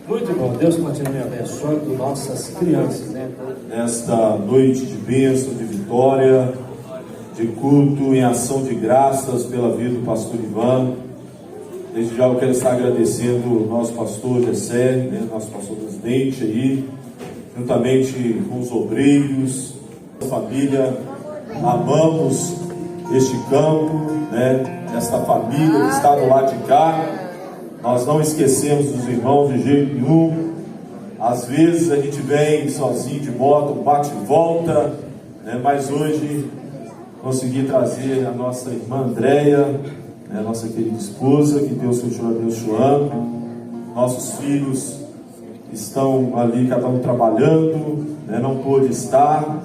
Muito bom, Deus continue abençoando nossas crianças, né? Nesta noite de bênção, de vitória, de culto, em ação de graças pela vida do pastor Ivan. Desde já eu quero estar agradecendo o nosso pastor Gessé, né, nosso pastor presidente aí, juntamente com os obreiros, a família. Amamos este campo, né, esta família que está do lado de cá. Nós não esquecemos dos irmãos de jeito nenhum. Às vezes a gente vem sozinho de moto, bate e volta, né, mas hoje consegui trazer a nossa irmã Andréia, né, nossa querida esposa, que Deus continua abençoando. Nossos filhos estão ali, cada um trabalhando, né, não pôde estar.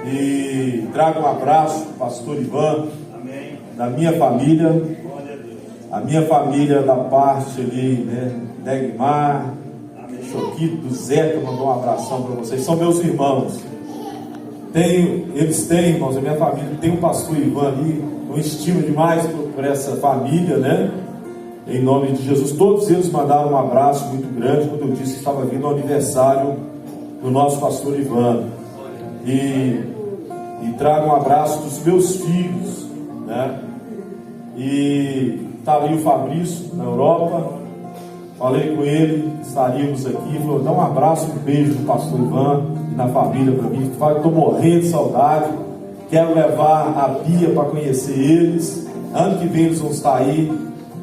E trago um abraço, pastor Ivan, da minha família, a minha família da parte ali, né, Degmar, Choquito, do Zeca, mandou um abração para vocês, são meus irmãos. Eles têm, irmãos, a minha família tem um pastor Ivan ali, eu estimo demais por essa família, né? Em nome de Jesus, todos eles mandaram um abraço muito grande quando eu disse que estava vindo o aniversário do nosso pastor Ivan. E trago um abraço dos meus filhos, né? E está ali o Fabrício na Europa. Falei com ele, estaríamos aqui. Falou: dá um abraço, um beijo no pastor Ivan e na família para mim. Estou morrendo de saudade. Quero levar a Bia para conhecer eles. Ano que vem eles vão estar aí,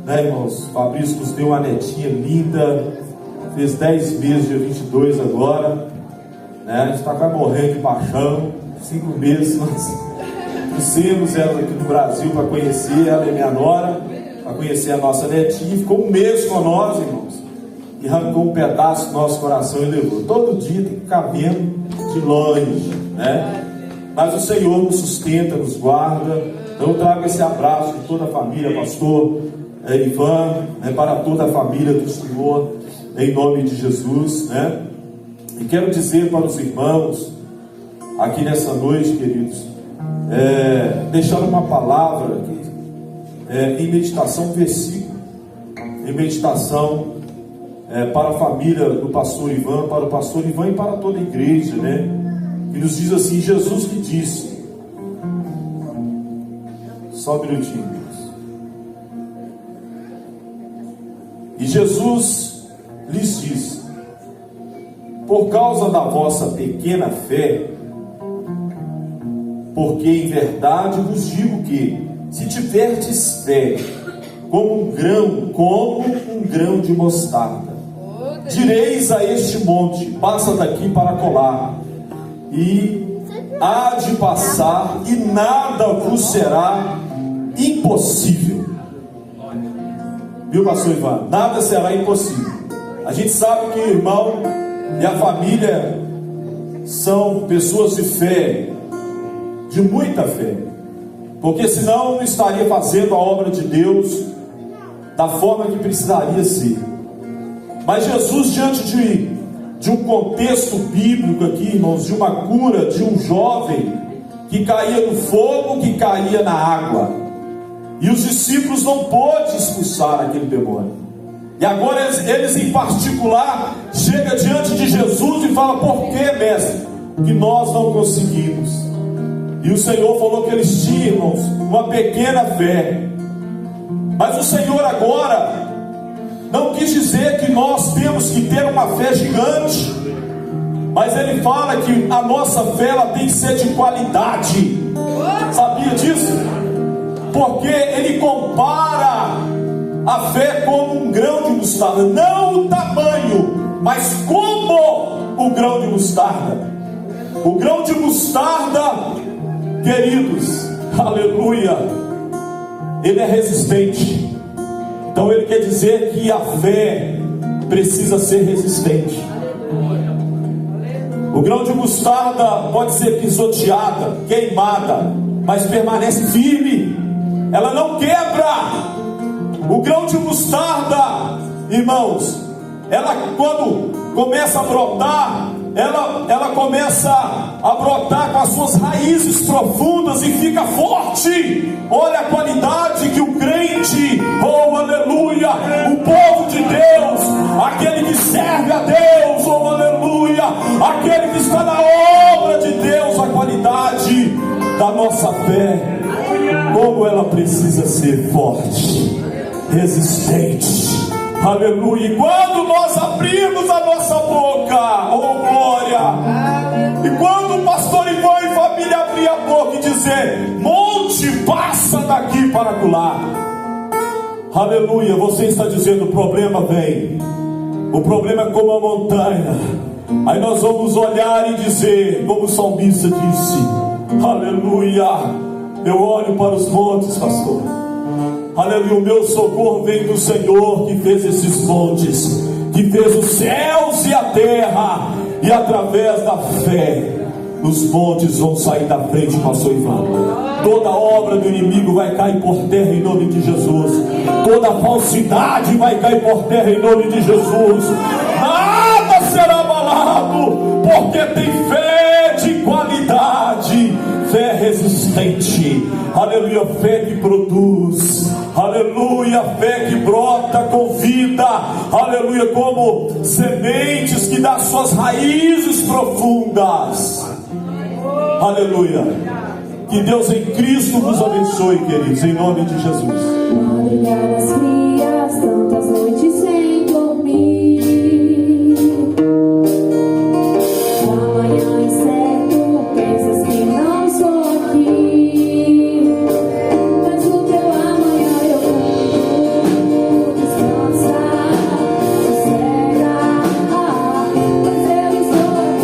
né, irmãos? Fabrício nos deu uma netinha linda. Fez 10 meses, dia 22 agora, né? A gente está quase morrendo de paixão. 5 meses nós trouxemos ela aqui no Brasil para conhecer, ela é minha nora, para conhecer a nossa netinha. Ficou um mês com nós, irmãos, e arrancou um pedaço do nosso coração e levou. Todo dia tem que ficar vendo de longe, né? Mas o Senhor nos sustenta, nos guarda. Então eu trago esse abraço de toda a família, pastor Ivan, né, para toda a família do Senhor, em nome de Jesus, né? E quero dizer para os irmãos aqui nessa noite, queridos, deixando uma palavra aqui, em meditação, um versículo, em meditação, para a família do pastor Ivan, para o pastor Ivan e para toda a igreja, né? Que nos diz assim: Jesus que disse, só um minutinho, e Jesus lhes disse: por causa da vossa pequena fé, porque em verdade vos digo que, se tiverdes fé como um grão de mostarda, direis a este monte: passa daqui para colar, e há de passar, e nada vos será impossível. Viu, pastor Ivan? Nada será impossível. A gente sabe que o irmão e a família são pessoas de fé, de muita fé, porque senão não estaria fazendo a obra de Deus da forma que precisaria ser. Mas Jesus, diante de um contexto bíblico aqui, irmãos, de uma cura de um jovem que caía no fogo, que caía na água, e os discípulos não pôde expulsar aquele demônio. E agora eles em particular chegam diante de Jesus e falam: por que, mestre? Que nós não conseguimos. E o Senhor falou que eles tinham, irmãos, uma pequena fé. Mas o Senhor agora não quis dizer que nós temos que ter uma fé gigante, mas Ele fala que a nossa fé, ela tem que ser de qualidade. Sabia disso? Porque Ele compara a fé como um grão de mostarda, não o tamanho, mas como o grão de mostarda. O grão de mostarda, queridos, aleluia, ele é resistente. Então ele quer dizer que a fé precisa ser resistente. O grão de mostarda pode ser pisoteada, queimada, mas permanece firme, ela não quebra. O grão de mostarda, irmãos, ela quando começa a brotar, ela começa a brotar com as suas raízes profundas e fica forte. Olha a qualidade que o crente, oh aleluia, o povo de Deus, aquele que serve a Deus, oh aleluia, aquele que está na obra de Deus, a qualidade da nossa fé, como ela precisa ser forte, resistente. Aleluia. E quando nós abrimos a nossa boca, oh glória, e quando o pastor Ivan e família abrir a boca e dizer: monte, passa daqui para acolá, aleluia, você está dizendo: o problema vem, o problema é como a montanha. Aí nós vamos olhar e dizer, como o salmista disse, aleluia, eu olho para os montes, pastor, aleluia, o meu socorro vem do Senhor, que fez esses montes, que fez os céus e a terra, e através da fé os montes vão sair da frente, pastor Ivan. Toda obra do inimigo vai cair por terra em nome de Jesus. Toda falsidade vai cair por terra em nome de Jesus. Nada será abalado, porque tem fé de qualidade, fé resistente, aleluia, fé que produz, aleluia, fé que brota com vida, aleluia, como sementes que dão suas raízes profundas, aleluia. Que Deus em Cristo vos abençoe, queridos, em nome de Jesus. Madrugadas frias, tantas noites sem dormir, amanhã incerto, pensas que não sou aqui, mas o teu amanhã eu vou descansar, sossega, pois eu estou aqui presente,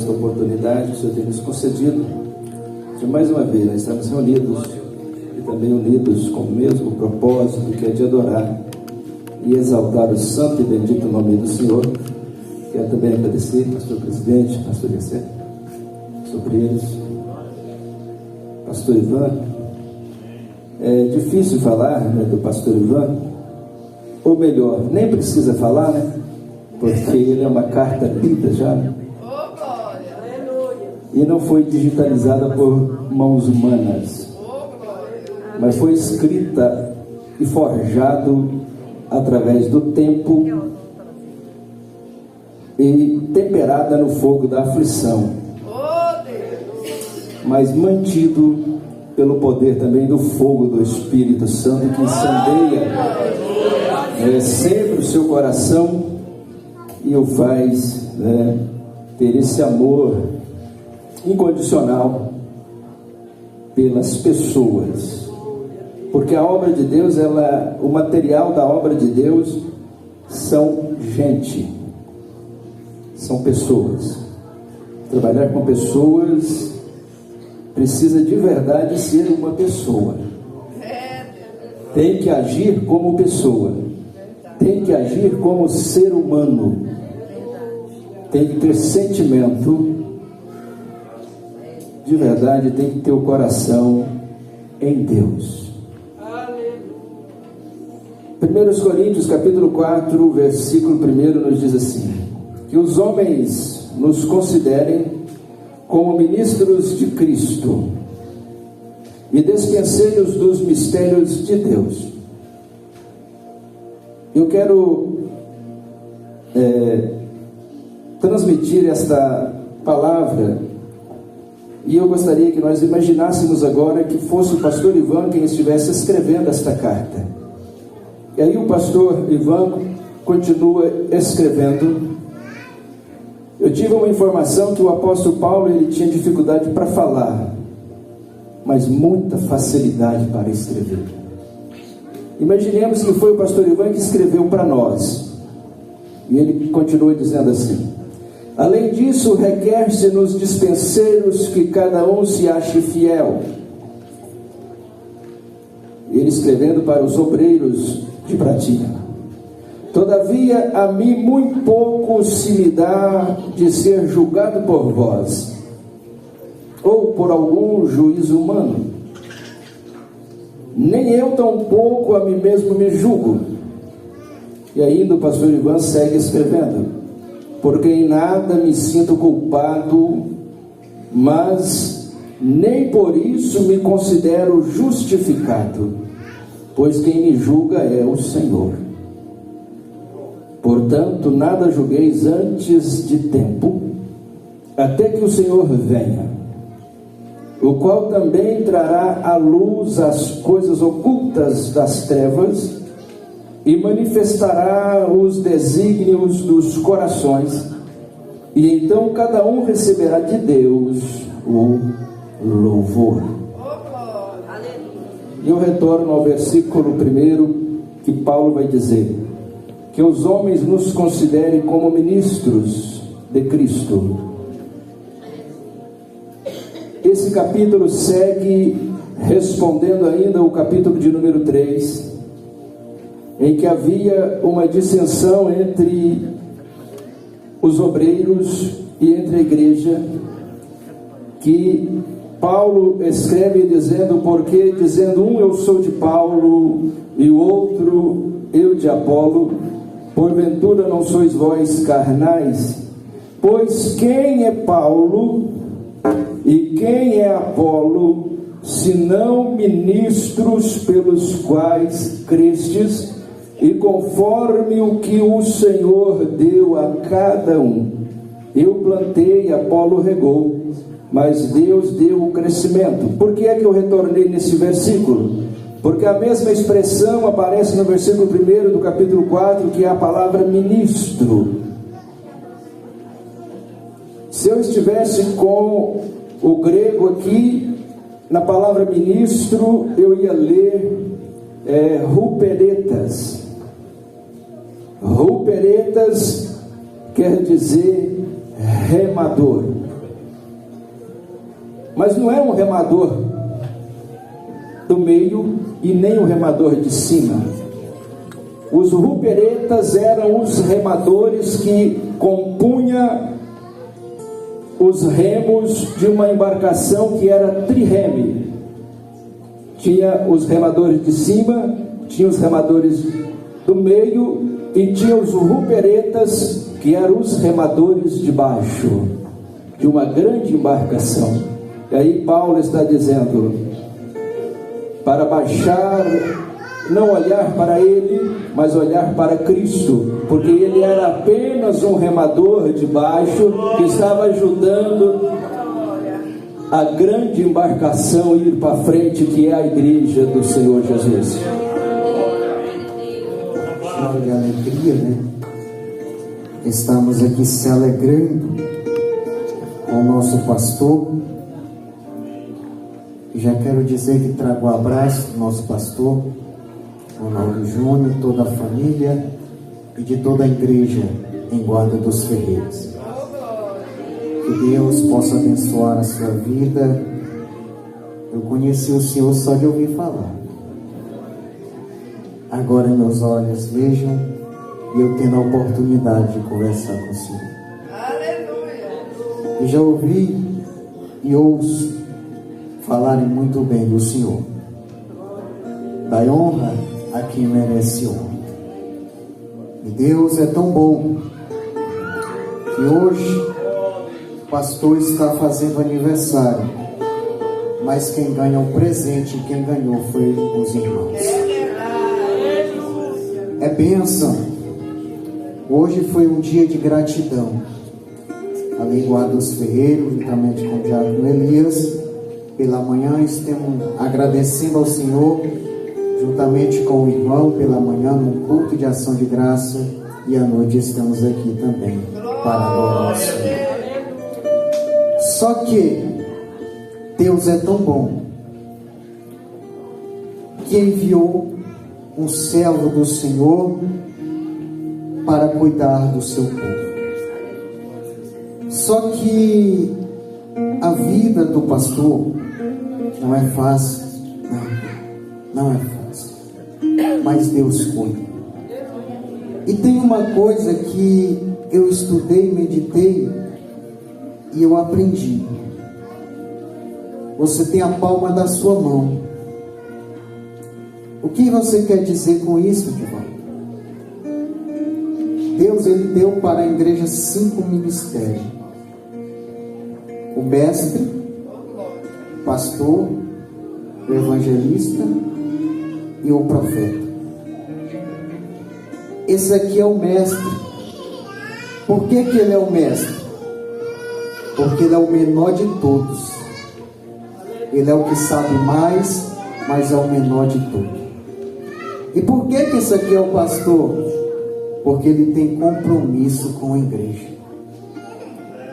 oportunidade que o Senhor tem nos concedido de mais uma vez nós estamos reunidos e também unidos com o mesmo propósito, que é de adorar e exaltar o santo e bendito nome do Senhor. Quero também agradecer pastor presidente, pastor Gessé, pastor Prieles, pastor Ivan. É difícil falar, né, do pastor Ivan, ou melhor, nem precisa falar, né, porque ele é uma carta lida já, né? e não foi digitalizada por mãos humanas, mas foi escrita e forjado através do tempo e temperada no fogo da aflição, mas mantido pelo poder também do fogo do Espírito Santo, que incendeia sempre o seu coração e o faz ter esse amor incondicional pelas pessoas, porque a obra de Deus, o material da obra de Deus são gente, são pessoas. Trabalhar com pessoas precisa de verdade ser uma pessoa, tem que agir como pessoa, tem que agir como ser humano, tem que ter sentimento de verdade, tem que ter o coração em Deus. 1 Coríntios capítulo 4, versículo 1 nos diz assim: que os homens nos considerem como ministros de Cristo e despenseiros dos mistérios de Deus. Eu quero transmitir esta palavra, e eu gostaria que nós imaginássemos agora que fosse o pastor Ivan quem estivesse escrevendo esta carta. E aí o pastor Ivan continua escrevendo. Eu tive uma informação que o apóstolo Paulo ele tinha dificuldade para falar, mas muita facilidade para escrever. Imaginemos que foi o pastor Ivan que escreveu para nós. E ele continua dizendo assim: além disso, requer-se nos dispenseiros que cada um se ache fiel. Ele escrevendo para os obreiros de Pratinha: todavia, a mim muito pouco se me dá de ser julgado por vós, ou por algum juízo humano. Nem eu tampouco a mim mesmo me julgo. E ainda o pastor Ivan segue escrevendo: porque em nada me sinto culpado, mas nem por isso me considero justificado, pois quem me julga é o Senhor. Portanto, nada julgueis antes de tempo, até que o Senhor venha, o qual também trará à luz as coisas ocultas das trevas e manifestará os desígnios dos corações, e então cada um receberá de Deus o louvor. E eu retorno ao versículo 1, que Paulo vai dizer: que os homens nos considerem como ministros de Cristo. Esse capítulo segue respondendo ainda o capítulo de número 3, em que havia uma dissensão entre os obreiros e entre a igreja, que Paulo escreve dizendo: porque dizendo um eu sou de Paulo e o outro eu de Apolo, porventura não sois vós carnais? Pois quem é Paulo e quem é Apolo, senão ministros pelos quais crestes, e conforme o que o Senhor deu a cada um? Eu plantei, Apolo regou, mas Deus deu o crescimento. Por que é que eu retornei nesse versículo? Porque a mesma expressão aparece no versículo 1 do capítulo 4, que é a palavra ministro. Se eu estivesse com o grego aqui, na palavra ministro, eu ia ler ruperetas. Ruperetas quer dizer remador. Mas não é um remador do meio e nem um remador de cima. Os ruperetas eram os remadores que compunha os remos de uma embarcação que era trireme. Tinha os remadores de cima, tinha os remadores do meio e tinha os ruperetas, que eram os remadores de baixo. de uma grande embarcação. E aí Paulo está dizendo para baixar, não olhar para ele, mas olhar para Cristo, porque ele era apenas um remador de baixo que estava ajudando a grande embarcação a ir para frente, que é a igreja do Senhor Jesus. Choro de alegria, né? Estamos aqui se alegrando com o nosso pastor. E já quero dizer que trago um abraço do nosso pastor Ronaldo Júnior, toda a família e de toda a igreja em Guarda dos Ferreiros. Que Deus possa abençoar a sua vida. Eu conheci o Senhor só de ouvir falar. Agora meus olhos vejam e eu tendo a oportunidade de conversar com o Senhor. Aleluia! E já ouvi e ouço falarem muito bem do Senhor. Da honra a quem merece honra. E Deus é tão bom que hoje o pastor está fazendo aniversário, mas quem ganha o presente, quem ganhou foi os irmãos. É bênção. Hoje foi um dia de gratidão. Ali em Guarda dos Ferreiros, juntamente com o diácono Elias, pela manhã estamos agradecendo ao Senhor, juntamente com o irmão, pela manhã, num culto de ação de graça, e à noite estamos aqui também para adorar o Senhor. Só que Deus é tão bom que enviou um servo do Senhor para cuidar do seu povo. Só que a vida do pastor não é fácil, não é fácil, mas Deus cuida. E tem uma coisa que eu estudei, meditei e eu aprendi. Você tem a palma da sua mão. O que você quer dizer com isso, Divaldo? Deus, ele deu para a igreja 5 ministérios: o mestre, o pastor, o evangelista e o profeta. Esse aqui é o mestre. Por que ele é o mestre? Porque ele é o menor de todos. Ele é o que sabe mais, mas é o menor de todos. E por que esse aqui é o pastor? Porque ele tem compromisso com a igreja.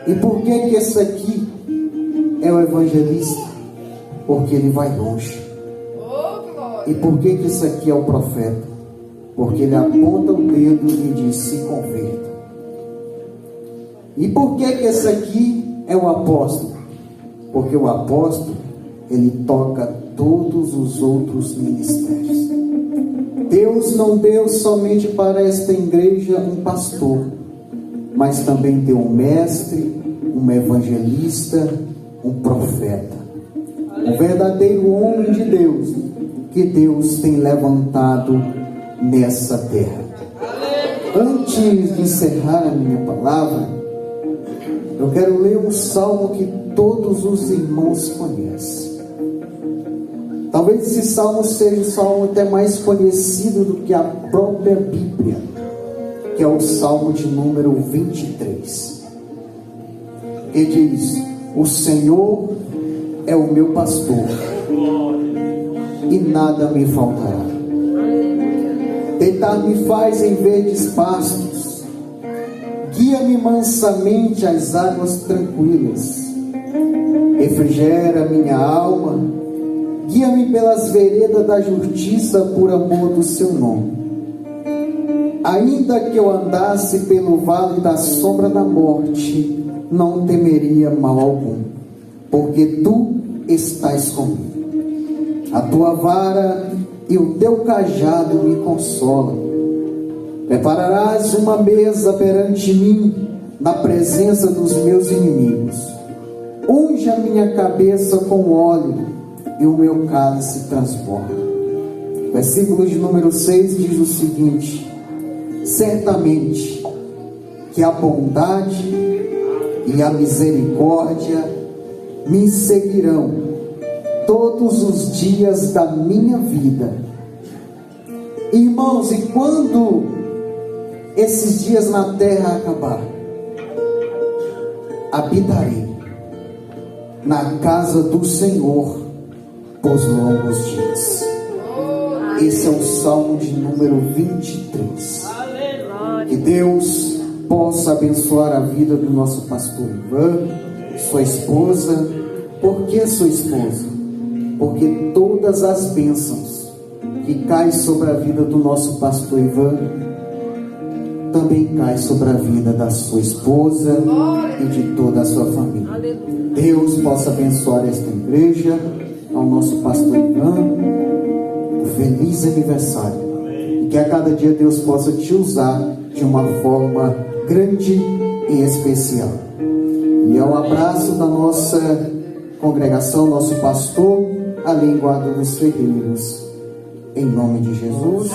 E por que esse aqui é o evangelista? Porque ele vai longe. E por que esse aqui é o profeta? Porque ele aponta o dedo e diz: se converta. E por que esse aqui é o apóstolo? Porque o apóstolo, ele toca todos os outros ministérios. Deus não deu somente para esta igreja um pastor, mas também deu um mestre, um evangelista, um profeta, um verdadeiro homem de Deus, que Deus tem levantado nessa terra. Antes de encerrar a minha palavra, eu quero ler um salmo que todos os irmãos conhecem. Talvez esse salmo seja o salmo até mais conhecido do que a própria Bíblia, que é o salmo de número 23. E diz: o Senhor é o meu pastor, e nada me faltará. Deitar-me faz em verdes pastos, guia-me mansamente às águas tranquilas, refrigera minha alma, guia-me pelas veredas da justiça por amor do seu nome. Ainda que eu andasse pelo vale da sombra da morte, não temeria mal algum, porque tu estás comigo. A tua vara e o teu cajado me consolam. Prepararás uma mesa perante mim, na presença dos meus inimigos. Unge a minha cabeça com óleo, e o meu cálice transborda. Versículo de número 6 diz o seguinte: certamente que a bondade e a misericórdia me seguirão todos os dias da minha vida. Irmãos, e quando esses dias na terra acabar, habitarei na casa do Senhor por longos dias. Esse é o Salmo de número 23. Que Deus possa abençoar a vida do nosso pastor Ivan, sua esposa. Por que sua esposa? Porque todas as bênçãos que caem sobre a vida do nosso pastor Ivan também cai sobre a vida da sua esposa e de toda a sua família. Deus possa abençoar esta igreja, ao nosso pastor Ivan, feliz aniversário, e que a cada dia Deus possa te usar de uma forma grande e especial. E ao abraço da nossa congregação, nosso pastor, ali em Guarda dos Ferreiros, em nome de Jesus.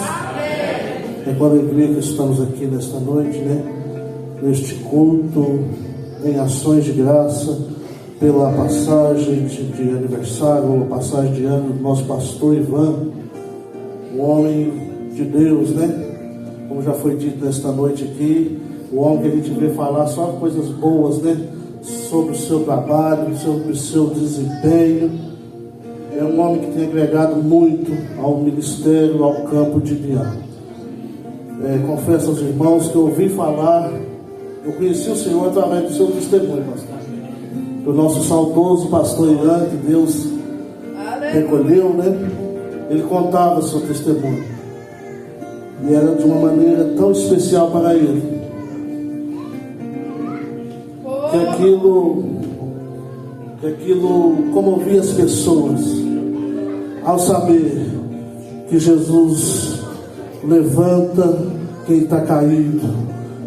É com alegria que estamos aqui nesta noite, neste culto, em ações de graça, pela passagem de aniversário, a passagem de ano do nosso pastor Ivan, um homem de Deus, como já foi dito nesta noite aqui, o homem que a gente vê falar só coisas boas, sobre o seu trabalho, sobre o seu desempenho. É um homem que tem agregado muito ao ministério, ao campo de Biá. Confesso aos irmãos que eu ouvi falar, eu conheci o Senhor através do seu testemunho, pastor. O nosso saudoso pastor Irã, que Deus recolheu, ele contava o seu testemunho. E era de uma maneira tão especial para ele, que aquilo comovia as pessoas, ao saber que Jesus levanta quem está caído,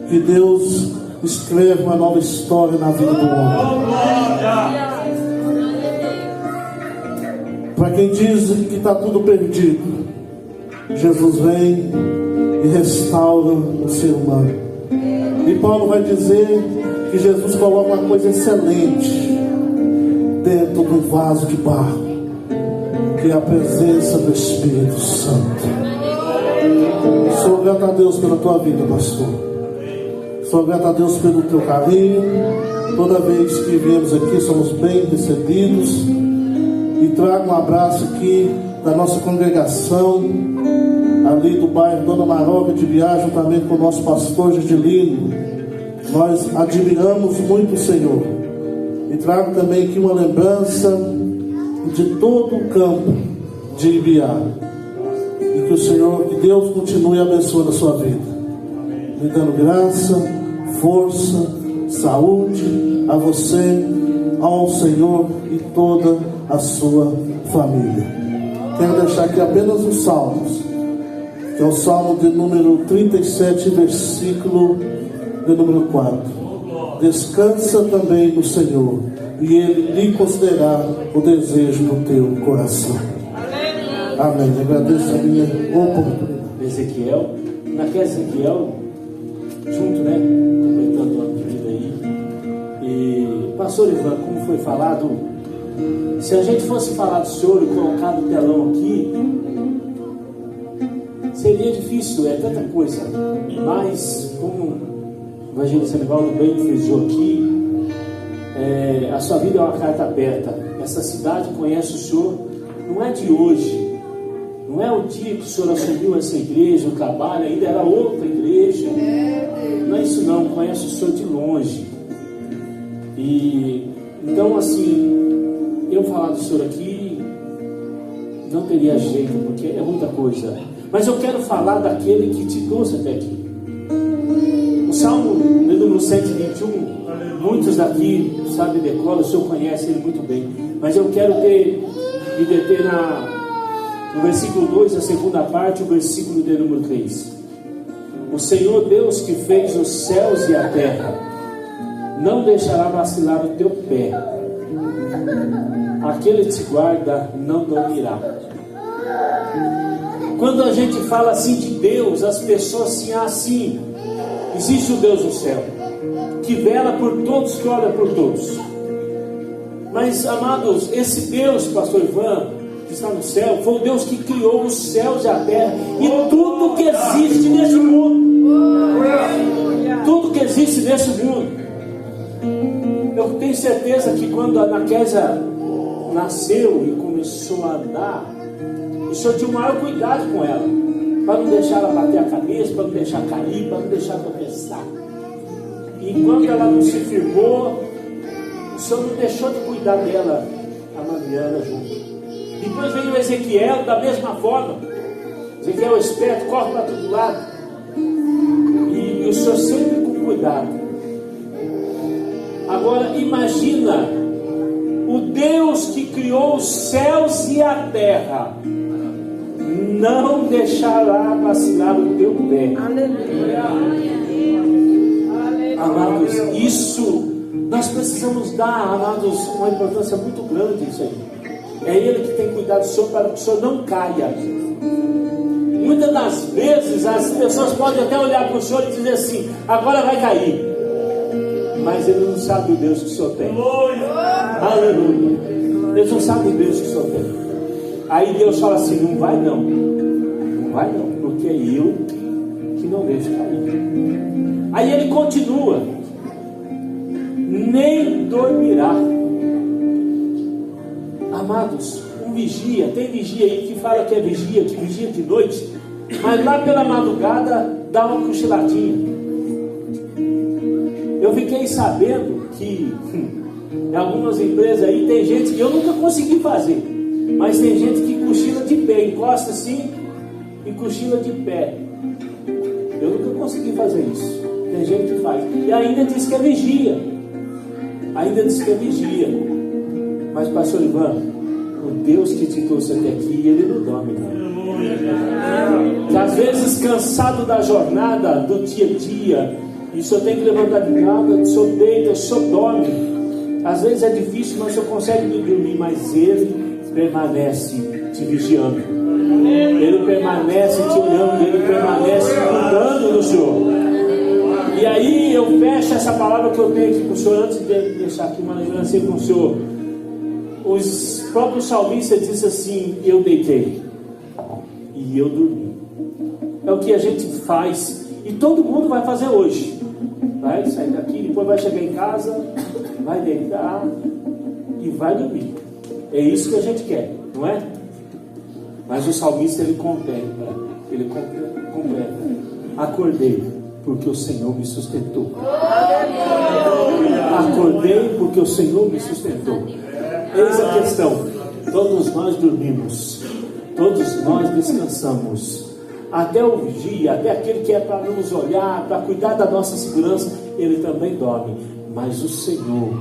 que Deus escreve uma nova história na vida do homem. Para quem diz que está tudo perdido, Jesus vem e restaura o ser humano. E Paulo vai dizer que Jesus coloca uma coisa excelente dentro do vaso de barro, que é a presença do Espírito Santo. Sou grato a Deus pela tua vida, pastor. Sou grato a Deus pelo teu carinho. Toda vez que viemos aqui somos bem recebidos. E trago um abraço aqui da nossa congregação, ali do bairro Dona Maroga de Biá, juntamente com o nosso pastor Gidilino. Nós admiramos muito o Senhor. E trago também aqui uma lembrança de todo o campo de Ibiá. E que o Senhor, que Deus continue abençoando a sua vida, lhe dando graça, força, saúde a você, ao Senhor e toda a sua família. Quero deixar aqui apenas os salmos, que é o salmo de número 37, versículo de número 4. Descansa também no Senhor, e Ele lhe concederá o desejo do teu coração. Amém. Agradeço a minha oportunidade. Ezequiel, naquele Ezequiel, junto, completando o ano de vida aí. E, pastor Ivan, como foi falado, se a gente fosse falar do senhor e colocar no telão aqui, seria difícil, é tanta coisa. Mas, como o evangelista Nivaldo bem frisou aqui, a sua vida é uma carta aberta. Essa cidade conhece o senhor, não é de hoje. Não é o dia que o senhor assumiu essa igreja, o trabalho, ainda era outra igreja. Não é isso não, conhece o senhor de longe. E então assim, eu falar do senhor aqui não teria jeito, porque é muita coisa. Mas eu quero falar daquele que te trouxe até aqui. O Salmo número 121, muitos daqui sabem decora, o senhor conhece ele muito bem. Mas eu quero me deter no versículo 2, a segunda parte, o versículo de número 3. O Senhor Deus que fez os céus e a terra não deixará vacilar o teu pé. Aquele que te guarda não dormirá. Quando a gente fala assim de Deus, as pessoas assim, existe o Deus do céu, que que vela por todos, que olha por todos. Mas, amados, esse Deus, pastor Ivan, que está no céu, foi o Deus que criou os céus e a terra e tudo que existe nesse mundo. Tudo que existe nesse mundo. Eu tenho certeza que quando a Ana Késia nasceu e começou a andar, o Senhor tinha o maior cuidado com ela, para não deixar ela bater a cabeça, para não deixar cair, para não deixar tropeçar. E enquanto ela não se firmou, o Senhor não deixou de cuidar dela, a Mariana junto. Depois veio o Ezequiel da mesma forma. Ezequiel é esperto, corre para todo lado. E o Senhor sempre com cuidado. Agora imagina o Deus que criou os céus e a terra não deixará vacilar o teu pé. Aleluia. Amados, isso nós precisamos dar, amados, uma importância muito grande isso aí. É Ele que tem cuidado do Senhor para que o Senhor não caia. Muitas das vezes as pessoas podem até olhar para o Senhor e dizer assim: agora vai cair. Mas Ele não sabe o Deus que o Senhor tem. Aleluia. Eles não sabem o Deus que o Senhor tem. Aí Deus fala assim: não vai não. Não vai não, porque é eu que não deixo cair. Aí Ele continua: nem dormirá. Amados, um vigia, tem vigia aí que fala que é vigia, que vigia de noite, mas lá pela madrugada dá uma cochiladinha. Eu fiquei sabendo que em algumas empresas aí tem gente que eu nunca consegui fazer, mas tem gente que cochila de pé, encosta assim e cochila de pé. Eu nunca consegui fazer isso. Tem gente que faz. E ainda diz que é vigia. Ainda diz que é vigia. Mas, pastor Ivan, o Deus que te trouxe até aqui, Ele não dorme, não. Que às vezes, cansado da jornada, do dia a dia, e o senhor tem que levantar de nada, o senhor deita, o senhor dorme. Às vezes é difícil, mas o senhor consegue dormir, mas Ele permanece te vigiando. Ele permanece te olhando, Ele permanece cuidando do Senhor. E aí eu fecho essa palavra que eu tenho aqui com o Senhor, antes de deixar aqui uma lembrança com o Senhor. Os próprios salmistas dizem assim: eu deitei e eu dormi. É o que a gente faz, e todo mundo vai fazer hoje. Vai sair daqui, depois vai chegar em casa, vai deitar e vai dormir. É isso que a gente quer, não é? Mas o salmista, ele contempla, ele completa: acordei porque o Senhor me sustentou. Acordei porque o Senhor me sustentou. Eis a questão: todos nós dormimos, todos nós descansamos. Até o vigia, até aquele que é para nos olhar, para cuidar da nossa segurança, ele também dorme. Mas o Senhor,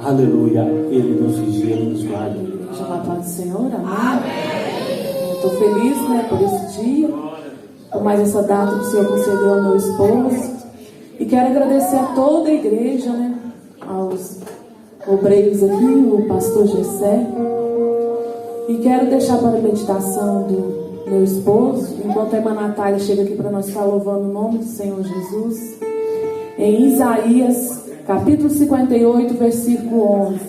aleluia, Ele nos vigia, Ele nos guarda. Chama a paz do Senhor, amém. Estou feliz, por esse dia, por mais essa data que o Senhor concedeu ao meu esposo. E quero agradecer a toda a igreja, aos obreiros aqui, o pastor Gessé. E quero deixar para a meditação do meu esposo, enquanto a irmã Natália chega aqui para nós estar louvando o nome do Senhor Jesus, em Isaías, capítulo 58, versículo 11.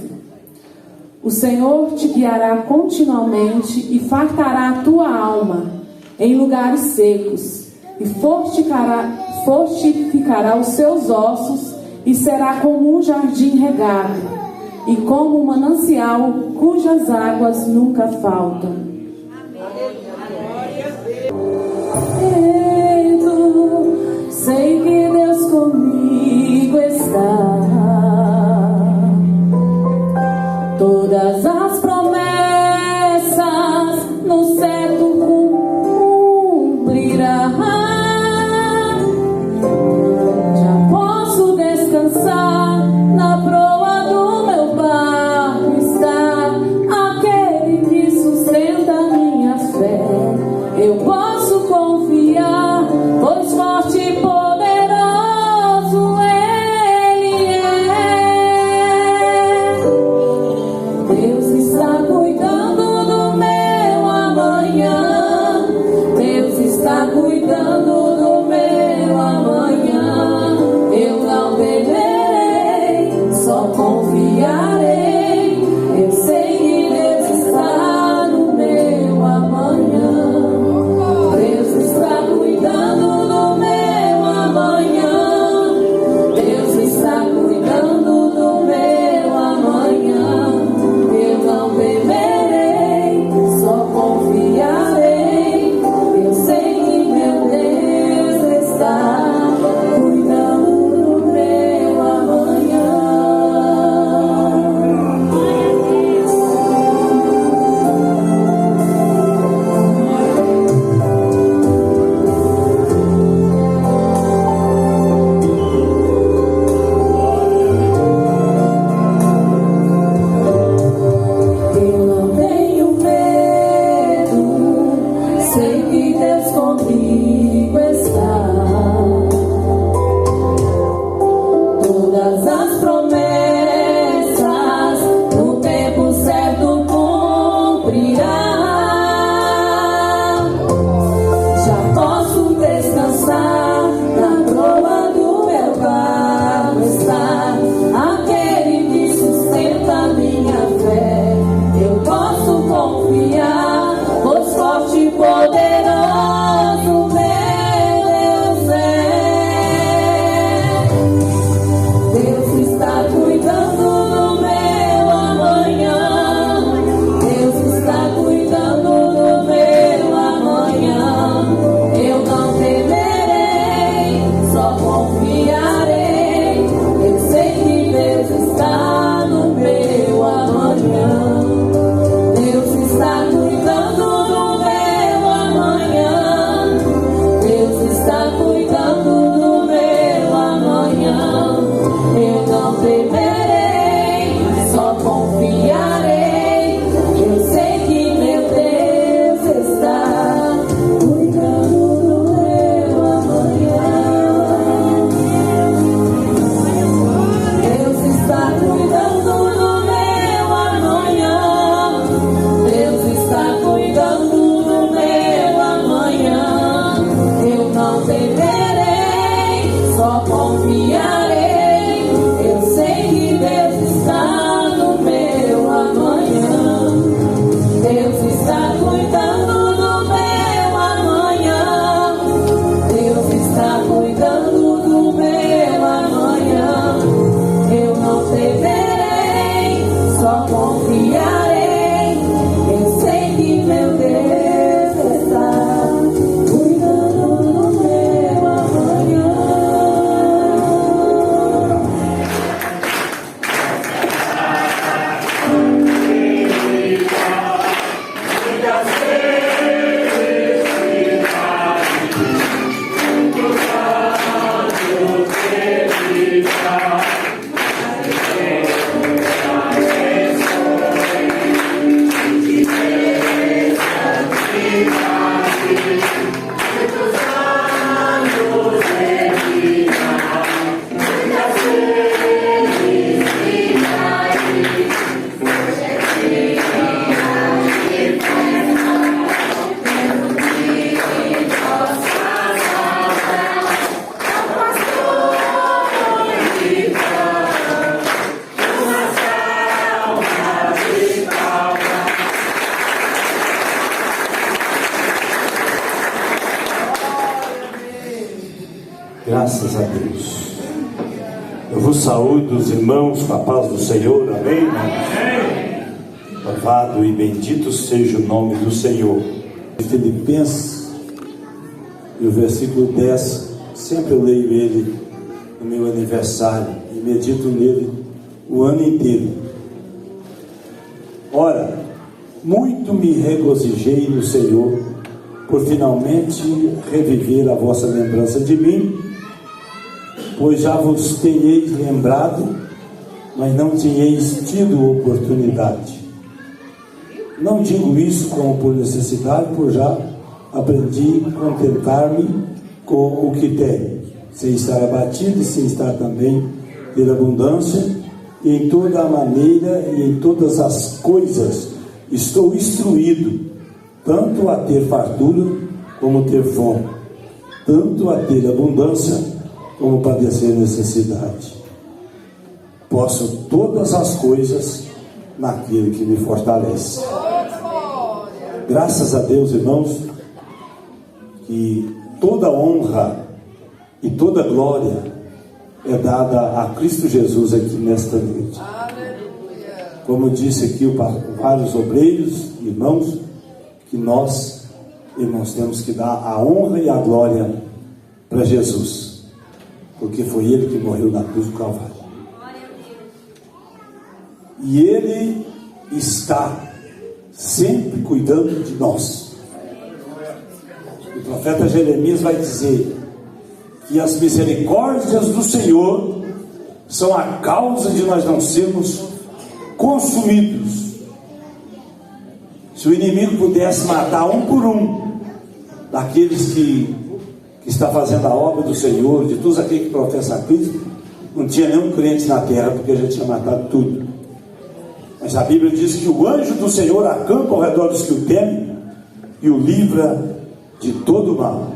O Senhor te guiará continuamente e fartará a tua alma em lugares secos, e fortificará os seus ossos, e será como um jardim regado, e como um manancial cujas águas nunca faltam. Sei que Deus comigo está. Todas as promessas no certo cumprirá. Já posso descansar na proa do meu barco está aquele que sustenta a minha fé. Eu posso confiar, pois forte e poderoso Ele Graças a Deus. Eu vos saúdo, os irmãos, com a paz do Senhor. Amém? Louvado e bendito seja o nome do Senhor. Filipenses, e o versículo 10, sempre eu leio ele no meu aniversário e medito nele o ano inteiro. Ora, muito me regozijei no Senhor por finalmente reviver a vossa lembrança de mim, pois já vos tenheis lembrado, mas não tinheis tido oportunidade. Não digo isso como por necessidade, pois já aprendi a contentar-me com o que tenho, sem estar abatido e sem estar também ter abundância, e em toda a maneira e em todas as coisas estou instruído, tanto a ter fartura como ter fome, tanto a ter abundância como padecer necessidade. Posso todas as coisas naquele que me fortalece. Graças a Deus, irmãos, que toda honra e toda glória é dada a Cristo Jesus aqui nesta noite. Como disse aqui vários obreiros, irmãos, que nós, irmãos, temos que dar a honra e a glória para Jesus, porque foi Ele que morreu na cruz do Calvário. E Ele está sempre cuidando de nós. O profeta Jeremias vai dizer que as misericórdias do Senhor são a causa de nós não sermos consumidos. Se o inimigo pudesse matar um por um daqueles que está fazendo a obra do Senhor, de todos aqueles que professam a Cristo, não tinha nenhum crente na terra, porque já tinha matado tudo. Mas a Bíblia diz que o anjo do Senhor acampa ao redor dos que o temem e o livra de todo o mal.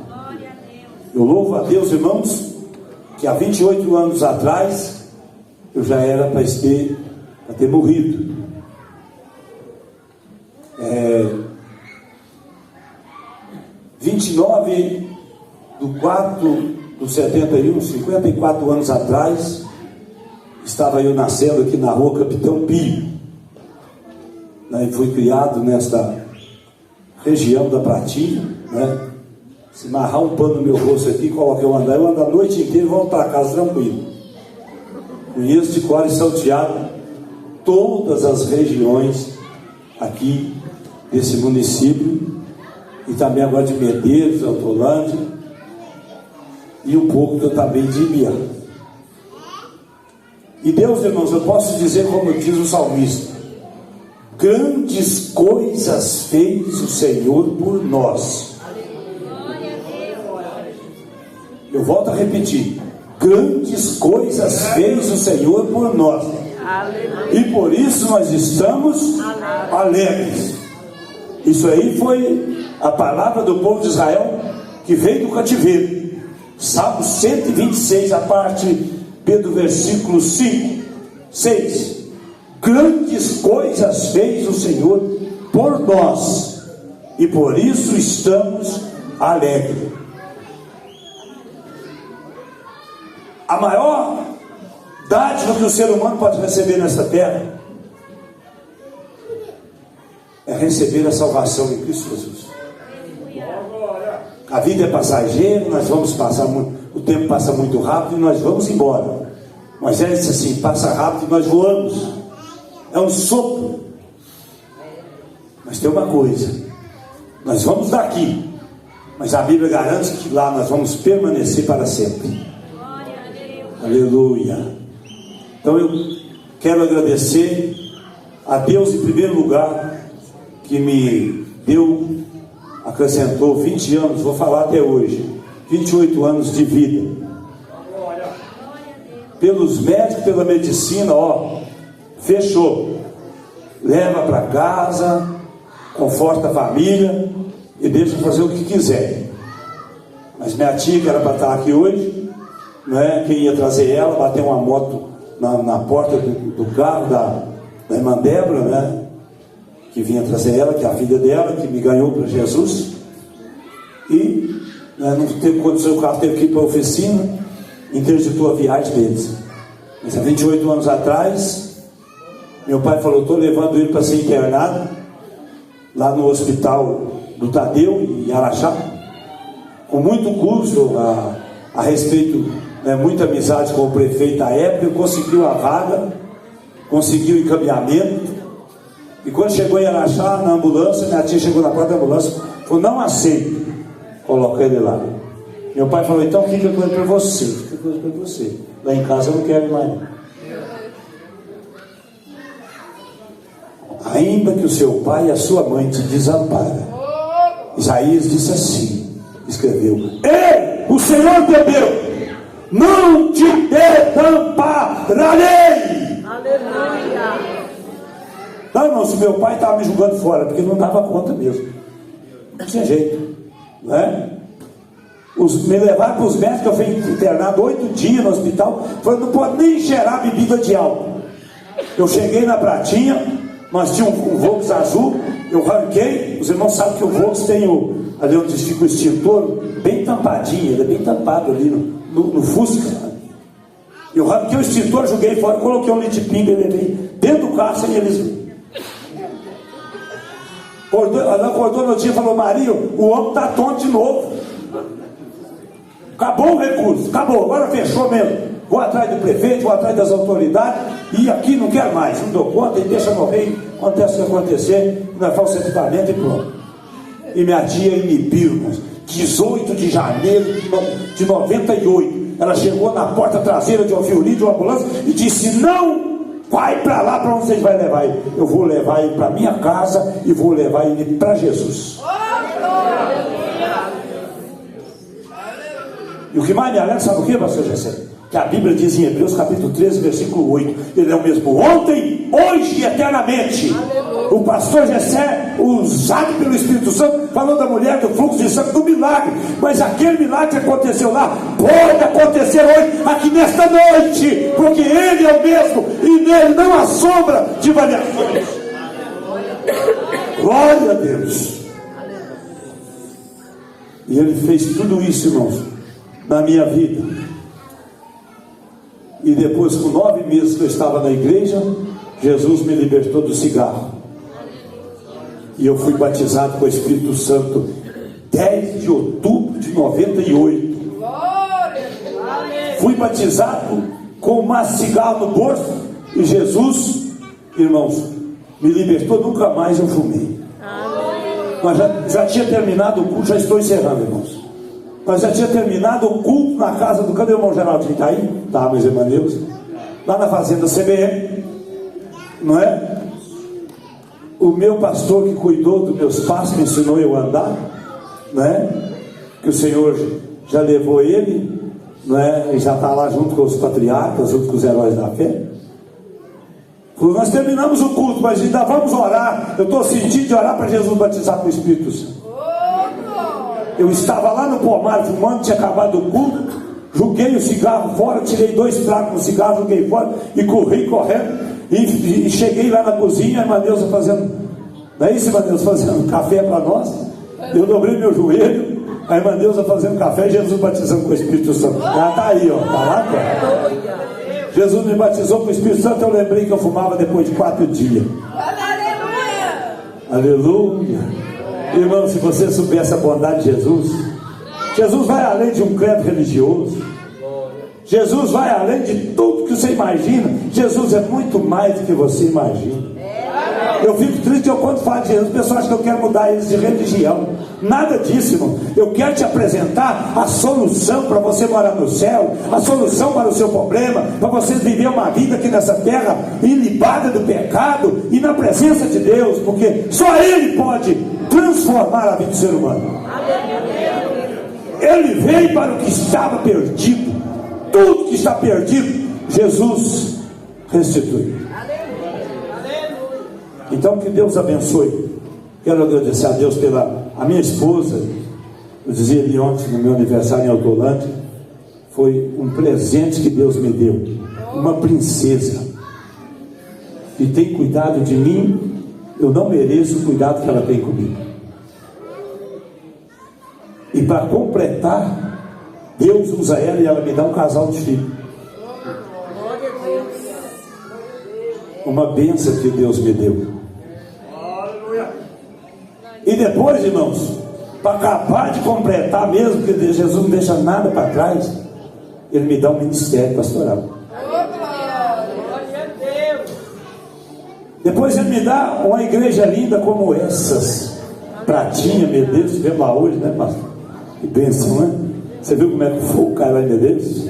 Eu louvo a Deus, irmãos, que há 28 anos atrás eu já era para ter morrido. 29 de 4 de 71, 54 anos atrás, estava eu nascendo aqui na rua Capitão Pio. E fui criado nesta região da Pratinha, né? Se amarrar um pano no meu rosto aqui, coloquei eu ando a noite inteira e volto para casa tranquilo. Conheço de cor e salteado todas as regiões aqui desse município, e também agora de Medeiros, Autolândia, e um pouco também de Ibiá. E Deus, irmãos, eu posso dizer como diz o salmista: grandes coisas fez o Senhor por nós. Eu volto a repetir: grandes coisas fez o Senhor por nós. E por isso nós estamos alegres. Isso aí foi a palavra do povo de Israel que veio do cativeiro. Salmo 126, a parte B do versículo 5, 6. Grandes coisas fez o Senhor por nós, e por isso estamos alegres. A maior dádiva que o ser humano pode receber nesta terra é receber a salvação em Cristo Jesus. A vida é passageira, nós vamos passar o tempo passa muito rápido e nós vamos embora. Moisés disse assim: passa rápido e nós voamos. É um sopro. Mas tem uma coisa: nós vamos daqui, mas a Bíblia garante que lá nós vamos permanecer para sempre. Aleluia. Então eu quero agradecer a Deus em primeiro lugar, que me acrescentou 20 anos, vou falar até hoje, 28 anos de vida. Pelos médicos, pela medicina, fechou. Leva para casa, conforta a família e deixa fazer o que quiser. Mas minha tia, que era para estar aqui hoje, quem ia trazer ela, bateu uma moto na porta do carro da irmã Débora, que vinha trazer ela, que é a filha dela, que me ganhou para Jesus. E não teve condição, o carro teve que ir para a oficina. interditou a viagem deles. Mas há 28 anos atrás, meu pai falou: estou levando ele para ser internado lá no hospital do Tadeu, em Araxá, com muito curso a respeito, né, muita amizade com o prefeito da época, conseguiu a vaga, conseguiu o encaminhamento. E quando chegou em Araxá, na ambulância, minha tia chegou na porta da ambulância, falou: não aceito, coloca ele lá. Meu pai falou: então fica com ele para você, fica com ele para você. Lá em casa eu não quero mais não. Ainda que o seu pai e a sua mãe te desamparem. Isaías disse assim, escreveu: ei, o Senhor teu Deus, não te desampararei. Aleluia. Não, irmão, se meu pai estava me jogando fora, porque não dava conta mesmo, não tinha jeito, não é? Me levaram para os médicos, eu fui internado 8 dias no hospital, falando: não pode nem cheirar bebida de álcool. Eu cheguei na pratinha, nós tínhamos um Volks azul, eu ranquei. Os irmãos sabem que o Volks tem ali onde fica o extintor, bem tampadinho, ele é bem tampado ali no Fusca. Eu ranquei o extintor, joguei fora, coloquei um litipinga e levei dentro do carro sem eles. Ela acordou no dia e falou: Maria, o homem está tonto de novo. Acabou o recurso, acabou, agora fechou mesmo. Vou atrás do prefeito, vou atrás das autoridades, e aqui não quero mais, não dou conta, e deixa morrer, acontece o que acontecer, nós fazemos o sepultamento e pronto. E minha tia inibiu, irmãos, 18 de janeiro de 98, ela chegou na porta traseira de uma violina, de uma ambulância, e disse: não, vai para lá, para onde vocês vão levar ele? Eu vou levar ele para minha casa e vou levar ele para Jesus. E o que mais me alegra, sabe o que, pastor Gessé? Que a Bíblia diz em Hebreus capítulo 13, versículo 8: ele é o mesmo ontem, hoje e eternamente. O pastor Gessé, usado pelo Espírito Santo, falou da mulher do fluxo de sangue, do milagre. Mas aquele milagre que aconteceu lá pode acontecer hoje, aqui nesta noite, porque ele é o mesmo e nele não há sombra de variações. Glória a Deus. E ele fez tudo isso, irmãos, na minha vida. E depois, com 9 meses que eu estava na igreja, Jesus me libertou do cigarro. E eu fui batizado com o Espírito Santo 10 de outubro de 98. Fui batizado com um cigarro no bolso. E Jesus, irmãos, me libertou, nunca mais eu fumei. Mas já tinha terminado o culto, já estou encerrando, irmãos. Mas já tinha terminado o culto na casa do... Cadê o irmão Geraldinho? Está aí? Tá, meus irmãos. Lá na fazenda CBM, não é? O meu pastor que cuidou dos meus passos, me ensinou eu a andar, não é? Que o Senhor já levou ele, não é? E já está lá junto com os patriarcas, junto com os heróis da fé. Nós terminamos o culto, mas ainda vamos orar. Eu estou sentindo de orar para Jesus batizar com o Espírito Santo. Eu estava lá no pomar fumando, tinha acabado o culto, joguei o cigarro fora, tirei 2 tragos do cigarro, joguei fora e corri correndo e cheguei lá na cozinha, a irmã Neuza fazendo, não é isso, irmã Neuza, fazendo café para nós. Eu dobrei meu joelho, a irmã Neuza fazendo café e Jesus batizando com o Espírito Santo. Ela está aí, ó, está lá, cara. Jesus me batizou com o Espírito Santo. Eu lembrei que eu fumava depois de 4 dias. Aleluia. Irmão, se você soubesse a bondade de Jesus, Jesus vai além de um credo religioso. Jesus vai além de tudo que você imagina. Jesus é muito mais do que você imagina. Eu fico triste quando falo de Jesus, o pessoal acha que eu quero mudar eles de religião. Nada disso, irmão. Eu quero te apresentar a solução para você morar no céu, a solução para o seu problema, para você viver uma vida aqui nessa terra ilibada do pecado e na presença de Deus, porque só Ele pode transformar a vida do ser humano. Ele veio para o que estava perdido. Tudo que está perdido, Jesus restitui. Então que Deus abençoe. Quero agradecer a Deus pela a minha esposa. Eu dizia ali ontem no meu aniversário em Autolândia, foi um presente que Deus me deu. Uma princesa que tem cuidado de mim. Eu não mereço o cuidado que ela tem comigo. E para completar, Deus usa ela e ela me dá um casal de filhos. Uma bênção que Deus me deu. E depois, irmãos, para acabar de completar mesmo, porque Jesus não deixa nada para trás, Ele me dá um ministério pastoral. Depois Ele me dá uma igreja linda como essas. Pratinha, Medeiros, tivemos lá hoje, né, pastor? Que bênção, né? Você viu como é que foi o cara lá em Medeiros?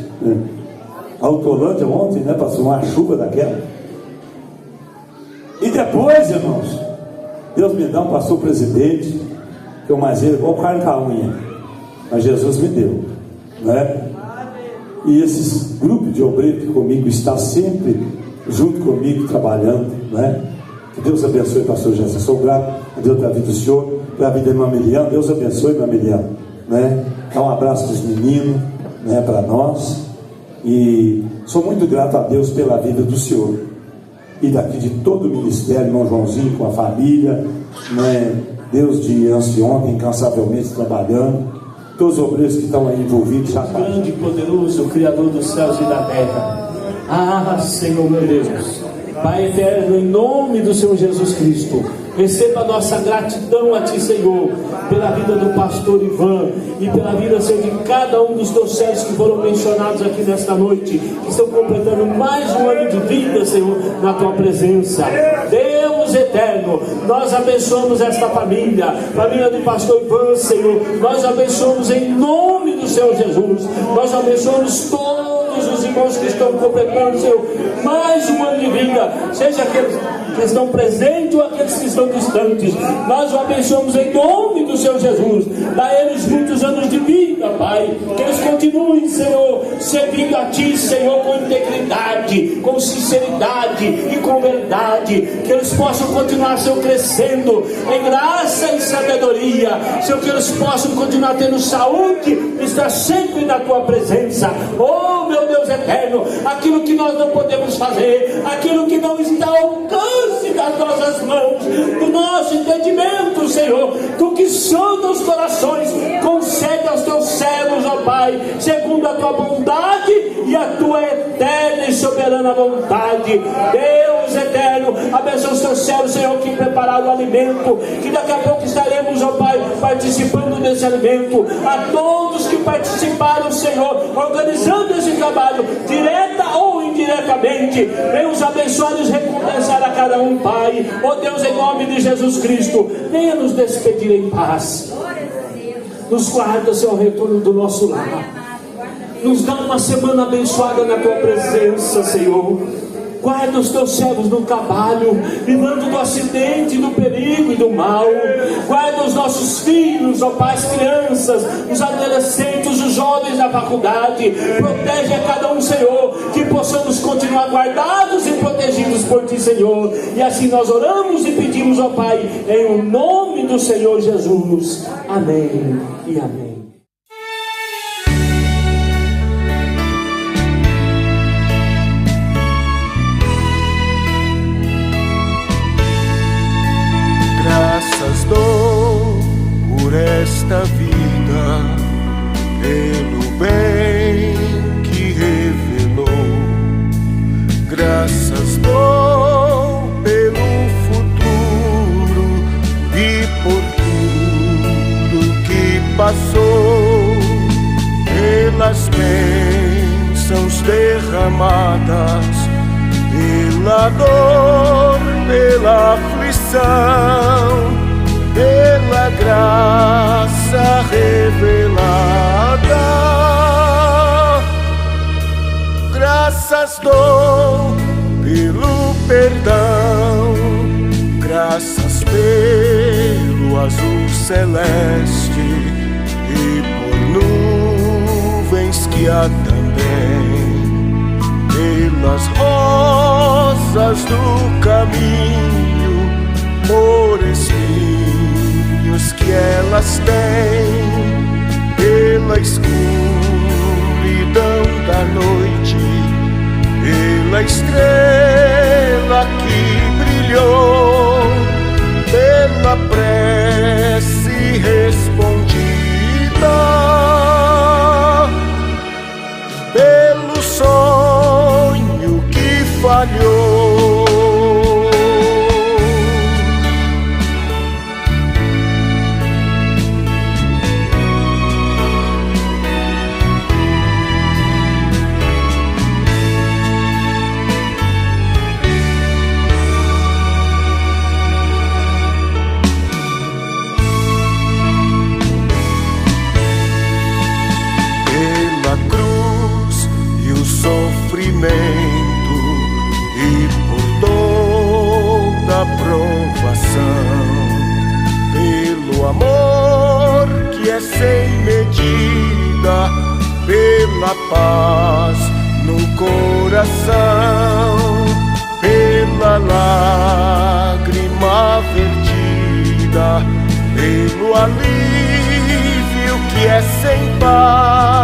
A Autolândia ontem, né, passou uma chuva daquela. E depois, irmãos, Deus me dá um pastor presidente, que é o mais velho, igual carne com a unha. Mas Jesus me deu, né? E esses grupos de obreiros que comigo está sempre junto comigo, trabalhando, né? Que Deus abençoe o pastor Jéssica. Sou grato a Deus pela vida do senhor, pela vida de Mameliano. Deus abençoe Mameliano, né? Dá um abraço dos meninos, né, para nós. E sou muito grato a Deus pela vida do senhor. E daqui de todo o ministério, irmão Joãozinho com a família, né? Deus de anteontem, incansavelmente trabalhando. Todos os obreiros que estão aí envolvidos já. Grande e poderoso, Criador dos céus e da terra. Ah, Senhor meu Deus, Pai eterno, em nome do Senhor Jesus Cristo, receba a nossa gratidão a Ti, Senhor, pela vida do pastor Ivan e pela vida, Senhor, de cada um dos teus servos que foram mencionados aqui nesta noite, que estão completando mais um ano de vida, Senhor, na Tua presença. Deus eterno, nós abençoamos esta família do pastor Ivan, Senhor. Nós abençoamos em nome do Senhor Jesus. Nós abençoamos todos os irmãos que estão completando, Senhor, mais um ano de vida, seja aqueles que estão presentes ou aqueles que estão distantes. Nós o abençoamos em nome do Senhor Jesus. Dá a eles muitos anos de vida, Pai. Que eles continuem, Senhor, servindo a Ti, Senhor, com integridade, com sinceridade e com verdade. Que eles possam continuar, Senhor, crescendo em graça e sabedoria. Senhor, que eles possam continuar tendo saúde, estar sempre na Tua presença. Oh, meu Deus eterno, aquilo que nós não podemos fazer, aquilo que não está ao alcance das nossas mãos, do nosso entendimento, Senhor, Tu que sonda os corações, concede aos Teus servos, ó Pai, segundo a Tua bondade e a Tua eterna e soberana vontade. Deus eterno, abençoa os Teus servos, Senhor, que prepararam o alimento, que daqui a pouco estaremos, ó Pai, participando desse alimento. A todos que participaram, Senhor, organizando esse trabalho, direta ou indiretamente, venha os abençoar e os recompensar a cada um, Pai. Ó Deus, em nome de Jesus Cristo, venha nos despedir em paz. Nos guarda, Senhor, ao retorno do nosso lar. Nos dá uma semana abençoada na Tua presença, Senhor. Guarda os Teus servos no trabalho, livrando do acidente, do perigo e do mal. Guarda os nossos filhos, ó Pai, as crianças, os adolescentes, os jovens da faculdade. Protege a cada um, Senhor, que possamos continuar guardados e protegidos por Ti, Senhor. E assim nós oramos e pedimos, ó Pai, em nome do Senhor Jesus. Amém e amém. Graças dou por esta vida, pelo bem que revelou. Graças dou pelo futuro e por tudo que passou, pelas bênçãos derramadas, pela dor, pela aflição, pela graça revelada. Graças dou pelo perdão, graças pelo azul celeste e por nuvens que há também, pelas rosas do caminho, por espinhos que elas têm, pela escuridão da noite, pela estrela que brilhou, pela prece respondida. pela paz no coração, pela lágrima vertida, pelo alívio que é sem par.